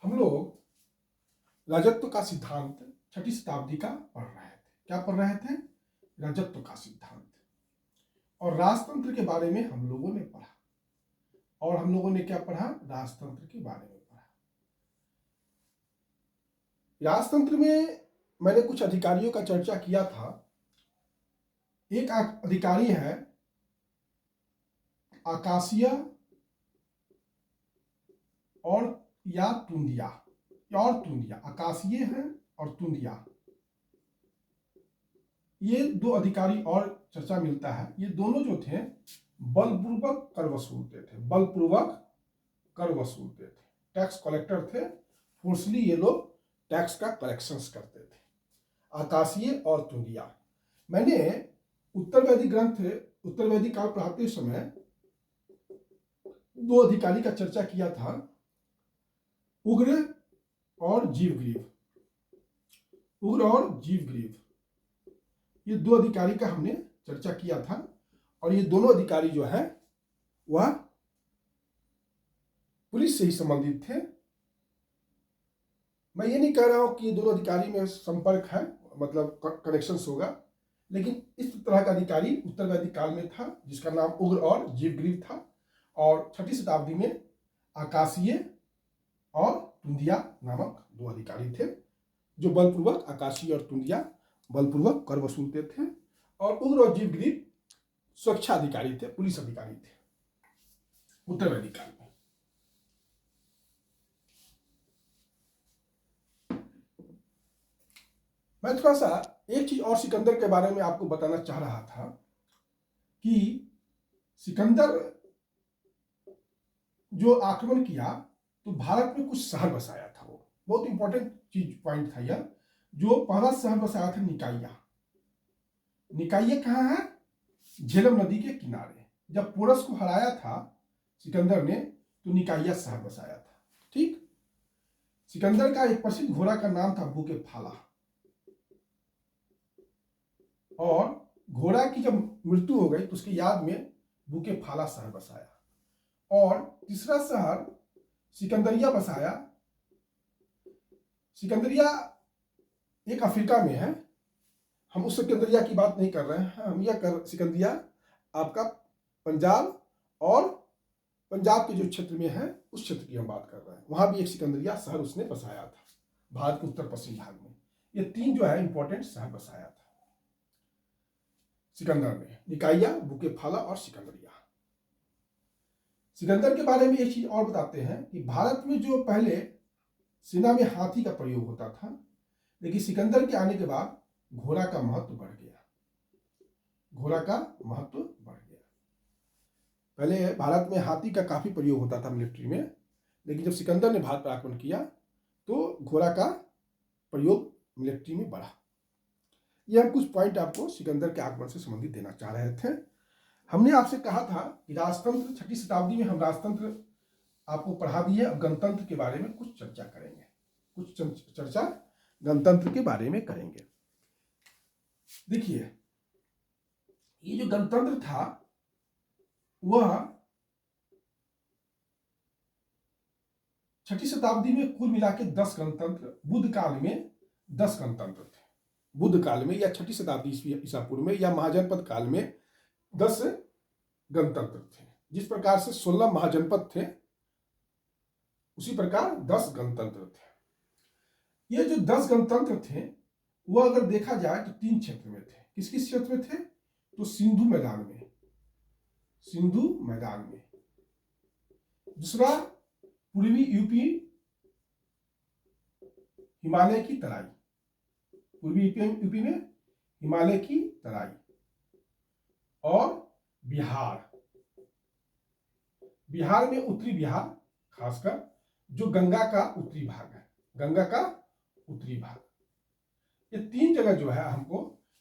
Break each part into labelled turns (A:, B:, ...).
A: हम लोग राजत्व का सिद्धांत 6ठी शताब्दी का पढ़ रहे थे। क्या पढ़ रहे थे? राजत्व का सिद्धांत। और राजतंत्र के बारे में हम लोगों ने पढ़ा। और हम लोगों ने क्या पढ़ा? राजतंत्र के बारे में पढ़ा। राजतंत्र में मैंने कुछ अधिकारियों का चर्चा किया था। एक अधिकारी है आकाशीय और या तुंदिया, और तुंदिया। आकाशीय है और तुंदिया, ये दो अधिकारी और चर्चा मिलता है। ये दोनों जो थे बलपूर्वक कर वसूलते थे, बलपूर्वक कर वसूलते थे, टैक्स कलेक्टर थे। फोर्सली ये लोग टैक्स का कलेक्शंस करते थे। आकाशीय और तुंदिया। मैंने उत्तरवैदिक ग्रंथ, उत्तरवैदिक काल पढ़ाते समय दो अधिकारी का चर्चा किया था, उग्र और जीवग्रीव। उग्र और जीवग्रीव, ये दो अधिकारी का हमने चर्चा किया था। और ये दोनों अधिकारी जो है वह पुलिस से ही संबंधित थे। मैं ये नहीं कह रहा हूं कि ये दोनों अधिकारी में संपर्क है, मतलब कनेक्शंस होगा, लेकिन इस तरह का अधिकारी उत्तरवैदिक काल में था जिसका नाम उग्र और जीवग्रीव था। और 6ठी शताब्दी में आकाशीय और तुंदिया नामक दो अधिकारी थे जो बलपूर्वक, आकाशीय और तुंदिया बलपूर्वक कर वसूलते थे। और उग्र और जीवग्रीव सुरक्षा अधिकारी थे, पुलिस अधिकारी थे उत्तरवैदिक काल में। मैं थोड़ा सा एक चीज और सिकंदर के बारे में आपको बताना चाह रहा था कि सिकंदर जो आक्रमण किया तो भारत में कुछ शहर बसाया था। वो बहुत इंपॉर्टेंट चीज पॉइंट था यह। जो पहला शहर बसाया था निकाया। निकाया कहाँ है? झेलम नदी के किनारे। जब पोरस को हराया था सिकंदर ने तो निकाया शहर बसाया था। ठीक। सिकंदर का एक प्रसिद्ध घोड़ा का नाम था बुके फाला। और घोड़ा की जब मृत्यु हो गई तो उसकी याद में बुके फाला शहर बसाया। और तीसरा शहर सिकंदरिया बसाया। सिकंदरिया एक अफ्रीका में है। हम उस सिकंदरिया की बात नहीं कर रहे हैं, हम यह सिकंदरिया आपका पंजाब और पंजाब के जो क्षेत्र में है उस क्षेत्र की हम बात कर रहे हैं। वहां भी एक सिकंदरिया शहर उसने बसाया था, भारत के उत्तर पश्चिम भाग में। ये तीन जो है इंपॉर्टेंट शहर बसाया था सिकंदर ने, निकाया, बुके फाला और सिकंदरिया। सिकंदर के बारे में एक चीज और बताते हैं कि भारत में जो पहले सेना में हाथी का प्रयोग होता था, लेकिन सिकंदर के आने के बाद घोड़ा का महत्व बढ़ गया। घोड़ा का महत्व बढ़ गया। पहले भारत में हाथी का काफी प्रयोग होता था मिलिट्री में, लेकिन जब सिकंदर ने भारत पर आक्रमण किया तो घोड़ा का प्रयोग मिलिट्री में बढ़ा। यह हम कुछ पॉइंट आपको सिकंदर के आक्रमण से संबंधित देना चाह रहे थे। हमने आपसे कहा था कि राजतंत्र 6ठी शताब्दी में हम राजतंत्र आपको पढ़ा दिए। अब गणतंत्र के बारे में कुछ चर्चा करेंगे, कुछ चर्चा गणतंत्र के बारे में करेंगे। देखिए, ये जो गणतंत्र था वह 6ठी शताब्दी में कुल मिला के 10 गणतंत्र, बुद्ध काल में 10 गणतंत्र थे। बुद्ध काल में या 6ठी शताब्दी ईसा पूर्व में या महाजनपद काल में 10 गणतंत्र थे। जिस प्रकार से 16 महाजनपद थे उसी प्रकार 10 गणतंत्र थे। ये जो 10 गणतंत्र थे वह अगर देखा जाए तो 3 क्षेत्र में थे। किस किस क्षेत्र में थे? तो सिंधु मैदान में, सिंधु मैदान में। दूसरा पूर्वी यूपी, हिमालय की तराई, पूर्वी यूपी में हिमालय की तराई। और बिहार, बिहार में उत्तरी बिहार, खासकर जो गंगा का उत्तरी भाग है, गंगा का उत्तरी भाग। ये 3 जगह जो है हमको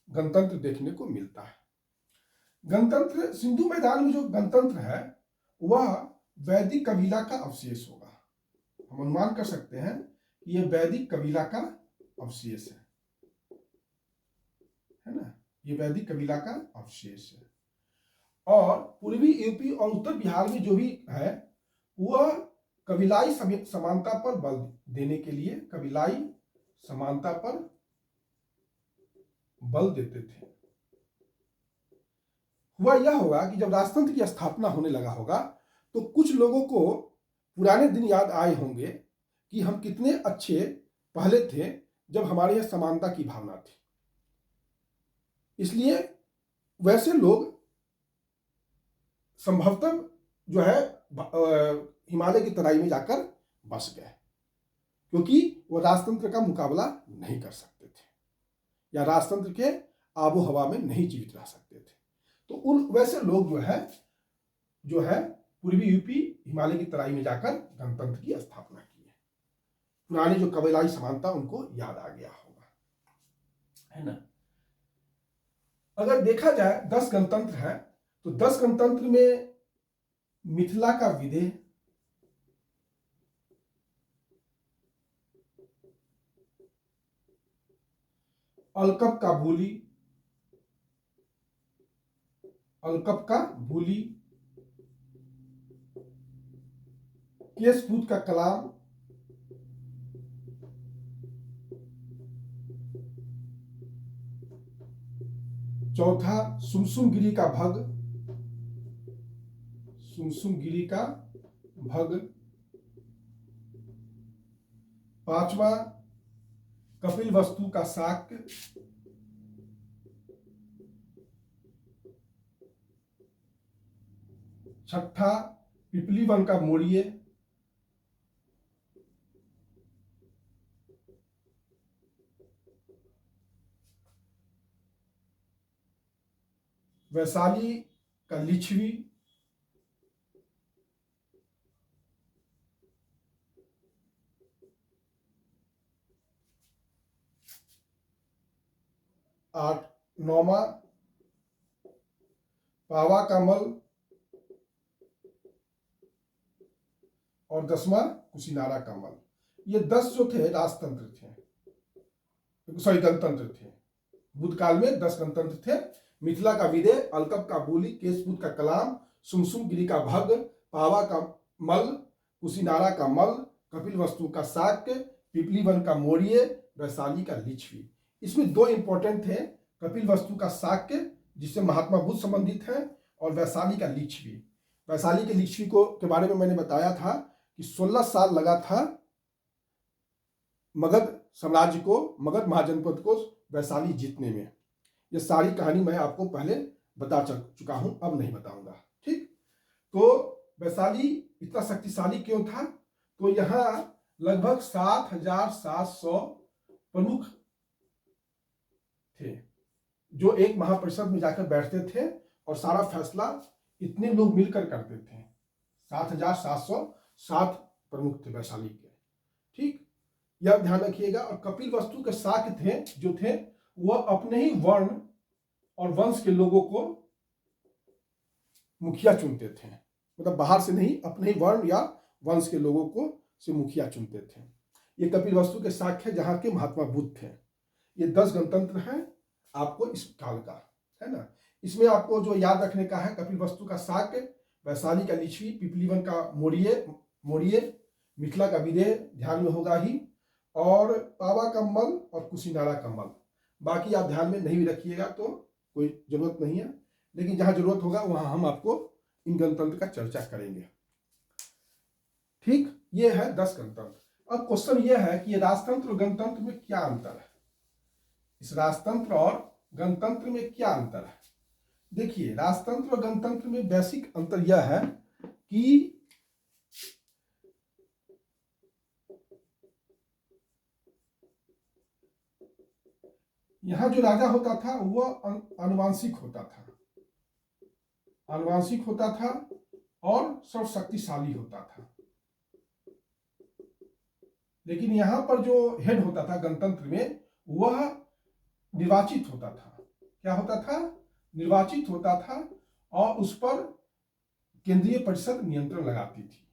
A: गणतंत्र देखने को मिलता है। गणतंत्र सिंधु मैदान में जो गणतंत्र है वह वैदिक कबीला का अवशेष होगा। हम अनुमान कर सकते हैं कि यह वैदिक कबीला का अवशेष है ना, ये वैदिक कबीला का अवशेष है। और पूर्वी यूपी और उत्तर बिहार में जो भी है वह कबीलाई समानता पर बल देने के लिए कबीलाई समानता पर बल देते थे। हुआ यह होगा कि जब राजतंत्र की स्थापना होने लगा होगा तो कुछ लोगों को पुराने दिन याद आए होंगे कि हम कितने अच्छे पहले थे जब हमारे यहाँ समानता की भावना थी। इसलिए वैसे लोग संभवतः जो है हिमालय की तराई में जाकर बस गए, क्योंकि वो राजतंत्र का मुकाबला नहीं कर सकते थे या राजतंत्र के आबो हवा में नहीं जीवित रह सकते थे। तो उन वैसे लोग जो है पूर्वी यूपी हिमालय की तराई में जाकर गणतंत्र की स्थापना की है। पुरानी जो कबीलाई समानता उनको याद आ गया होगा, है ना। अगर देखा जाए 10 गणतंत्र है तो 10 गणतंत्र में मिथिला का विदेह, अलकप का भूली, केशपूत का कलाम, चौथा सुमसुमगिरी का भग, पांचवा कपिलवस्तु का शाक्य, छठा पिपलीवन का मोरिये, वैशाली का लिच्छवी, नौवा पावा का मल और 10वां कुशीनारा का मल। ये 10 जो थे राजतंत्र थे, सॉरी गणतंत्र थे। बुद्धकाल में 10 गणतंत्र थे। मिथिला का विदेह, अलकप का बोली, केशपूत का कलाम, सुमसुमगिरी का भग, पावा का मल, कुशीनारा का मल, कपिलवस्तु का शाक्य, पिपलीवन का मोरिये, वैशाली का लिच्छवी। इसमें 2 इंपॉर्टेंट थे, कपिलवस्तु का शाक्य जिससे महात्मा बुद्ध संबंधित है, और वैशाली का लिच्छवी। वैशाली के लिच्छवी के बारे में मैंने बताया था कि 16 साल लगा था मगध साम्राज्य को, मगध महाजनपद को वैशाली जीतने में। ये सारी कहानी मैं आपको पहले बता चुका हूं, अब नहीं बताऊंगा, ठीक। तो वैशाली इतना शक्तिशाली क्यों था? तो यहाँ लगभग 7,700 प्रमुख थे जो एक महापरिषद में जाकर बैठते थे और सारा फैसला इतने लोग मिलकर करते थे। 7,707 प्रमुख थे वैशाली के, ठीक, यह ध्यान रखिएगा। और कपिलवस्तु के शाक्य जो थे वह अपने ही वर्ण और वंश के लोगों को मुखिया चुनते थे, मतलब बाहर से नहीं, अपने ही वर्ण या वंश के लोगों को से मुखिया चुनते थे। ये कपिलवस्तु के शाक्य है जहाँ के महात्मा बुद्ध थे। ये 10 गणतंत्र हैं आपको इस काल का, है ना। इसमें आपको जो याद रखने का है, कपिलवस्तु का शाक्य, वैशाली का लिच्छवी, पिपलीवन का मोरिये, मिथिला का विदेह ध्यान में होगा ही, और पावा का मल और कुशीनारा का मल। बाकी आप ध्यान में नहीं भी रखिएगा तो कोई जरूरत नहीं है, लेकिन जहां जरूरत होगा वहां हम आपको इन गणतंत्र का चर्चा करेंगे, ठीक। ये है 10 गणतंत्र। अब क्वेश्चन ये है कि राजतंत्र और गणतंत्र में क्या अंतर है? इस राजतंत्र और गणतंत्र में क्या अंतर है? देखिए, राजतंत्र और गणतंत्र में बेसिक अंतर यह है कि यहां जो राजा होता था वह आनुवांशिक होता था और सर्वशक्तिशाली होता था। लेकिन यहां पर जो हेड होता था गणतंत्र में, वह निर्वाचित होता था। क्या होता था? निर्वाचित होता था, और उस पर केंद्रीय परिषद नियंत्रण लगाती थी।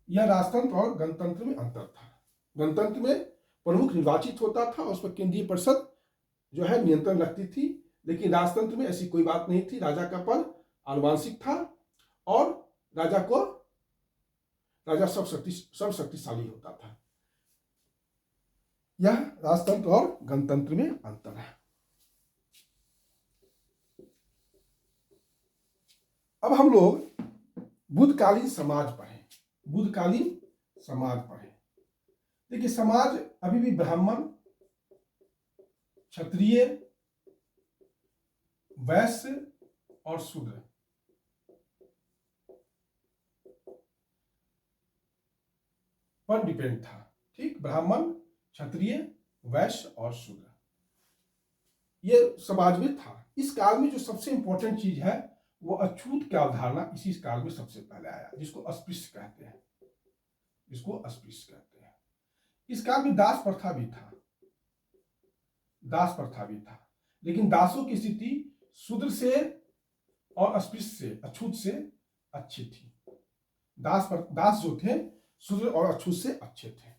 A: यह राजतंत्र और गणतंत्र में अंतर था। गणतंत्र में प्रमुख निर्वाचित होता था और उस पर केंद्रीय परिषद जो है नियंत्रण रखती थी, लेकिन राजतंत्र में ऐसी कोई बात नहीं थी। राजा का पद आनुवांशिक था और राजा सर्वशक्तिशाली होता था। यह राजतंत्र और गणतंत्र में अंतर है। अब हम लोग बुद्धकालीन समाज पढ़ें। बुद्धकालीन समाज पढ़ें। देखिए, समाज अभी भी ब्राह्मण, क्षत्रिय, वैश्य और शूद्र पर डिपेंड था। ठीक, ब्राह्मण, क्षत्रिय, वैश्य और शूद्र ये समाज में था। इस काल में जो सबसे इंपॉर्टेंट चीज है वो अछूत की अवधारणा इसी काल में सबसे पहले आया, जिसको अस्पृश्य कहते हैं। इसको अस्पृश्य कहते हैं। इस काल में दास प्रथा भी था। दास प्रथा भी था, लेकिन दासों की स्थिति शूद्र से और अस्पृश्य से, अछूत से अच्छी थी। दास जो थे शूद्र और अछूत से अच्छे थे।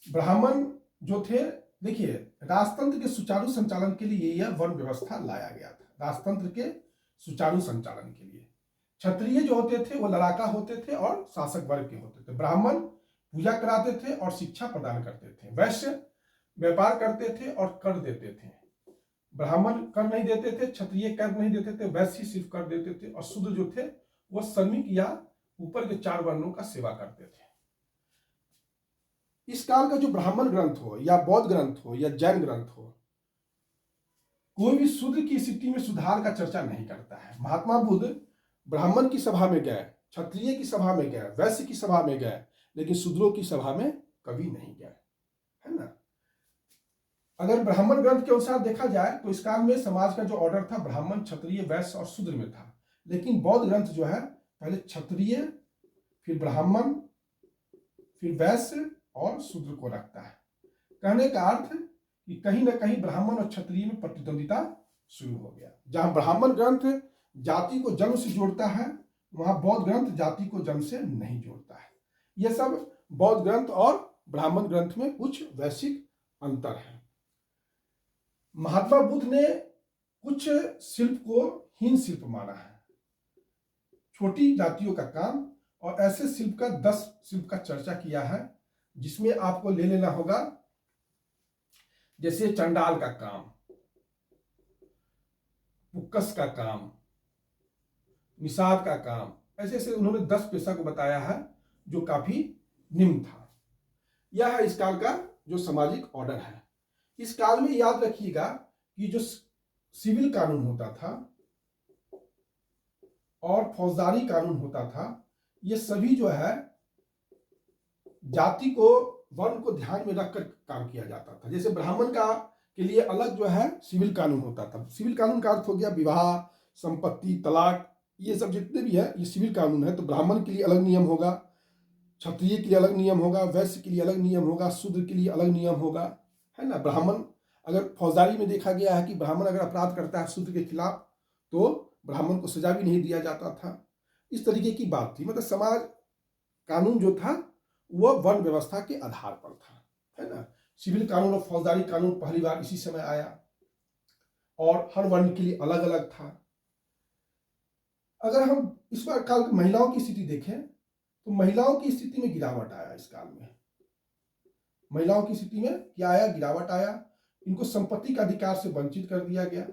A: ब्राह्मण जो थे, देखिए, राजतंत्र के सुचारू संचालन के लिए यह वर्ण व्यवस्था लाया गया था। राजतंत्र के सुचारू संचालन के लिए क्षत्रिय जो होते थे वो लड़ाका होते थे और शासक वर्ग के होते थे। ब्राह्मण पूजा कराते थे और शिक्षा प्रदान करते थे। वैश्य व्यापार करते थे और कर देते थे। ब्राह्मण कर नहीं देते थे, क्षत्रिय कर नहीं देते थे, वैश्य सिर्फ कर देते थे। और शूद्र जो थे वो श्रमिक या ऊपर के 4 वर्णों का सेवा करते थे। इस काल का जो ब्राह्मण ग्रंथ हो या बौद्ध ग्रंथ हो या जैन ग्रंथ हो, कोई भी शूद्र की स्थिति में सुधार का चर्चा नहीं करता है। महात्मा बुद्ध ब्राह्मण की सभा में गए, क्षत्रिय की सभा में गए, वैश्य की सभा में गए, लेकिन शूद्रों की सभा में कभी नहीं गए, है ना। अगर ब्राह्मण ग्रंथ के अनुसार देखा जाए तो इस काल में समाज का जो ऑर्डर था ब्राह्मण, क्षत्रिय, वैश्य और शूद्र में था। लेकिन बौद्ध ग्रंथ जो है पहले क्षत्रिय, फिर ब्राह्मण, फिर वैश्य और शूद्र को रखता है। कहने का अर्थ कि कहीं ना कहीं ब्राह्मण और क्षत्रिय में प्रतिद्वंदिता शुरू हो गया। जहां ब्राह्मण ग्रंथ जाति को जन्म से जोड़ता है, वहां बौद्ध ग्रंथ जाति को जन्म से नहीं जोड़ता है। यह सब बौद्ध ग्रंथ और ब्राह्मण ग्रंथ में कुछ वैश्विक अंतर है। महात्मा बुद्ध ने कुछ शिल्प को हीन शिल्प माना है, छोटी जातियों का काम, और ऐसे शिल्प का 10 शिल्प का चर्चा किया है, जिसमें आपको ले लेना होगा जैसे चंडाल का काम, पुक्कस का काम, निषाद का काम। ऐसे ऐसे उन्होंने 10 पेशा को बताया है जो काफी निम्न था। यह है इस काल का जो सामाजिक ऑर्डर है। इस काल में याद रखिएगा कि जो सिविल कानून होता था और फौजदारी कानून होता था, ये सभी जो है जाति को, वर्ण को ध्यान में रखकर काम किया जाता था। जैसे ब्राह्मण का के लिए अलग जो है सिविल कानून होता था। सिविल कानून का अर्थ हो गया विवाह, संपत्ति, तलाक, ये सब जितने भी है ये सिविल कानून है। तो ब्राह्मण के लिए अलग नियम होगा, क्षत्रिय के लिए अलग नियम होगा, वैश्य के लिए अलग नियम होगा, शूद्र के लिए अलग नियम होगा, है ना। ब्राह्मण, अगर फौजदारी में देखा गया है कि ब्राह्मण अगर अपराध करता है शूद्र के खिलाफ तो ब्राह्मण को सजा भी नहीं दिया जाता था। इस तरीके की बात थी। मतलब समाज कानून जो था वह वर्ण व्यवस्था के आधार पर था, है ना। सिविल कानून और फौजदारी कानून पहली बार इसी समय आया और हर वर्ण के लिए अलग अलग था। अगर हम इस बार काल महिलाओं की स्थिति देखें तो महिलाओं की स्थिति में गिरावट आया। इस काल में महिलाओं की स्थिति में क्या आया? गिरावट आया। इनको संपत्ति के अधिकार से वंचित कर दिया गया,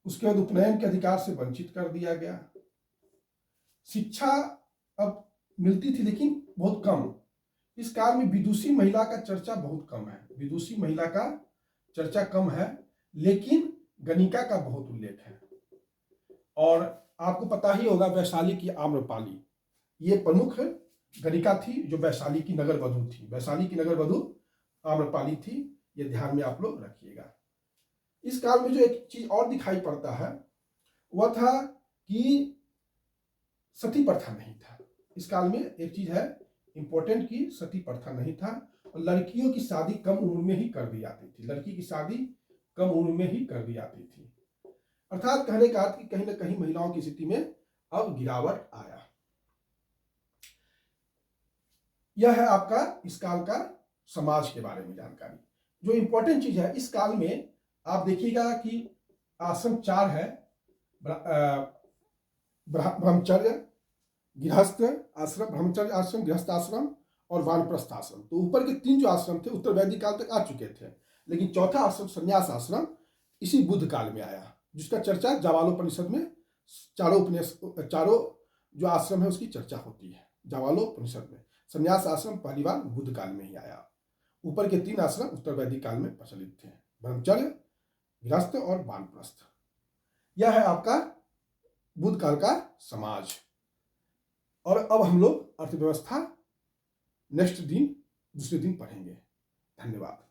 A: उसके बाद उपनयन के अधिकार से वंचित कर दिया गया। शिक्षा अब मिलती थी लेकिन बहुत कम। इस काल में विदुषी महिला का चर्चा बहुत कम है। विदुषी महिला का चर्चा कम है, लेकिन गणिका का बहुत उल्लेख है। और आपको पता ही होगा वैशाली की आम्रपाली, ये प्रमुख गणिका थी जो वैशाली की नगर वधु थी। वैशाली की नगर वधु आम्रपाली थी, ये ध्यान में आप लोग रखिएगा। इस काल में जो एक चीज और दिखाई पड़ता है वह था कि सती प्रथा नहीं था। इस काल में एक चीज है इंपॉर्टेंट की सती प्रथा नहीं था और लड़कियों की शादी कम उम्र में ही कर दी जाती थी। लड़की की शादी कम उम्र में ही कर दी जाती थी। अर्थात कहने का अर्थ कि कहीं ना कहीं महिलाओं की स्थिति में अब गिरावट आया। यह है आपका इस काल का समाज के बारे में जानकारी। जो इंपॉर्टेंट चीज है इस काल में आप देखिएगा कि आश्रम 4 है। ब्रह्मचर्य, गृहस्थ आश्रम, ब्रह्मचर्य आश्रम, गृहस्थ आश्रम और वानप्रस्थ आश्रम। तो ऊपर के 3 जो आश्रम थे उत्तर वैदिक काल तक आ चुके थे, लेकिन चौथा आश्रम संन्यास आश्रम इसी बुद्ध काल में आया, जिसका चर्चा जावालोपनिषद में चारों जो आश्रम है उसकी चर्चा होती है जावालोपनिषद में। संन्यास आश्रम पहली बार बुद्ध काल में ही आया। ऊपर के 3 आश्रम उत्तर वैदिक काल में प्रचलित थे, ब्रह्मचर्य, गृहस्थ और वानप्रस्थ। यह है आपका बुद्ध काल का समाज। और अब हम लोग अर्थव्यवस्था नेक्स्ट दिन दूसरे दिन पढ़ेंगे। धन्यवाद।